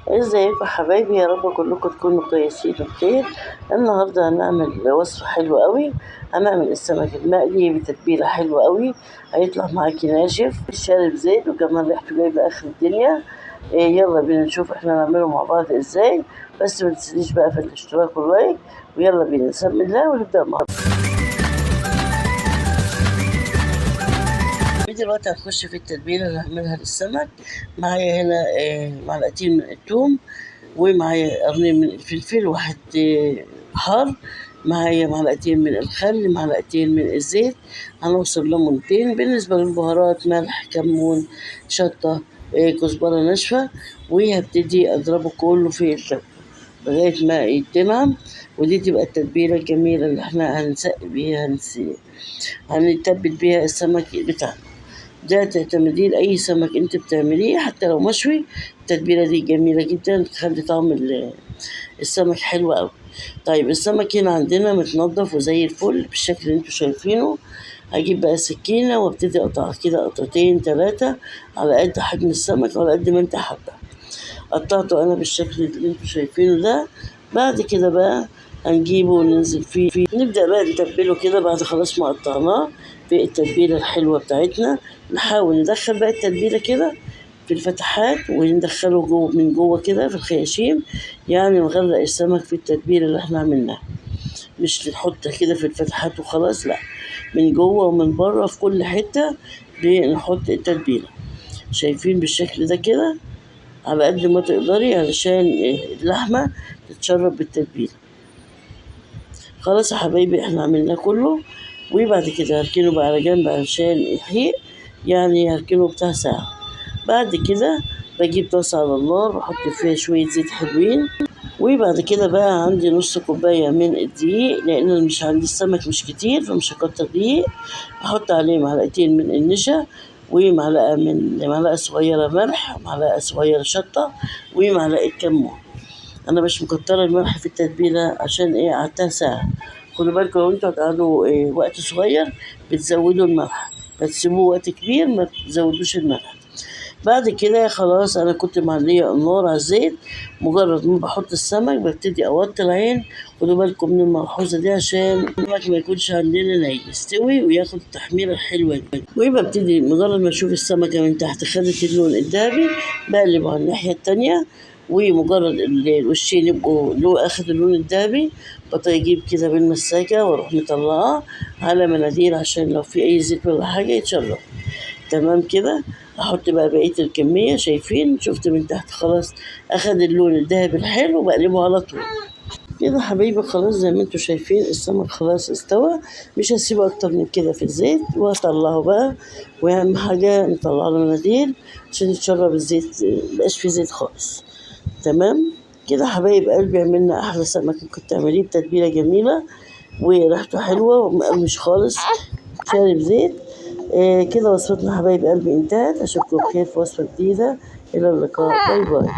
ازيكم يا حبايبي؟ يا رب كلكم تكونوا كويسين وبخير. النهارده هنعمل وصفة حلوة قوي. هنعمل السمك المقلي بتتبيلة حلوة قوي. هيطلع معاكي ناشف شارب زيت وكمان ريحته جايبة آخر الدنيا. يلا بينا نشوف احنا نعمله مع بعض ازاي. بس ما تنسيش بقى في الاشتراك واللايك. ويلا بينا نسمي الله ونبدأ مع بعض. دلوقتي هنخش في التتبيلة اللي هعملها للسمك. معايا هنا معلقتين من الثوم، ومعايا قرنين من الفلفل، واحد حار. معايا معلقتين من الخل، معلقتين من الزيت، هنوصل ليمونتين. بالنسبة للبهارات ملح، كمون، شطة، كزبرة ناشفة. وهبتدي أضربه كله في التوم لغاية ما يتنعم. ودي تبقى التتبيلة الجميلة اللي احنا هنتبل بيها السمك بتاعنا. ده تعتمديه لأي سمك انت بتعمليه حتى لو مشوي. التتبيلة دي جميلة جدا، بتخلي طعم السمك حلو أوي. طيب السمك هنا عندنا متنضف وزي الفل بالشكل اللي انتوا شايفينه. هجيب بقى سكينة وابتدي اقطع كده قطعتين 3 على قد حجم السمك وعلى قد ما انت حابة. قطعته انا بالشكل اللي انتوا شايفينه ده. بعد كده بقى هنجيبه وننزل فيه نبدأ بقى نتبله كده بعد خلاص ما قطعناه في التتبيلة الحلوة بتاعتنا. نحاول ندخل بقى التتبيلة كده في الفتحات وندخله جوه من جوه كده في الخياشيم. يعني نغرق السمك في التتبيلة اللي احنا عملناها، مش نحطها كده في الفتحات وخلاص، لا، من جوه ومن بره في كل حتة بنحط التتبيلة. شايفين بالشكل ده كده على قد ما تقدري علشان اللحمة تتشرب بالتتبيلة. خلاص يا حبايبي احنا عملناه كله. وبعد كده هركنه بقى على جنب علشان يحيق، يعني هركنه بتاع ساعة. بعد كده بجيب طاسة على النار وأحط فيها شوية زيت حلوين. وبعد كده بقى عندي نص كوباية من الدقيق، لأن أنا مش عندي السمك مش كتير فمش هكتر دقيق. أحط عليه معلقتين من النشا، معلقة صغيرة ملح، معلقة صغيرة شطة، ومعلقة كمون. أنا مش مكترة الملح في التتبيلة عشان قعدتها ساعة. خدوا بالكم لو انتوا هتقعدوا وقت صغير بتزودوا الملح، فتسيبوه وقت كبير ما تزودوش الملح. بعد كده خلاص انا كنت معليه النار على الزيت. مجرد ما بحط السمك ببتدي اوطي العين. خدوا بالكم من الملحوظه دي عشان السمك ما يكونش عندنا ني، يستوي وياخد التحميره الحلوه دي. وببتدي مجرد ما اشوف السمكه من تحت خدت اللون الذهبي بقلبها على الناحيه التانية. ومجرد الوشين يبقوا له اخد اللون الذهبي بجيب كده بالمساكه واروح مطلعاه على مناديل عشان لو في اي زيت ولا حاجه يتشرب. تمام كده. احط بقى بقيه الكميه. شايفين؟ شفت من تحت خلاص اخد اللون الذهبي الحلو بقلبه على طول كده. حبايبي خلاص زي ما انتوا شايفين السمك خلاص استوى. مش هسيبه اكتر من كده في الزيت وهطلعه بقى. واهم حاجه نطلع له مناديل عشان يتشرب الزيت، مبقاش فيه زيت خالص. تمام كده حبايب قلبي، عملنا احلى سمك ممكن تعمليه بتتبيله جميله وريحته حلوه ومقرمش خالص شارب زيت. كده وصفتنا حبايب قلبي انتهت. اشوفكم بخير في وصفه جديده. الى اللقاء، باي باي.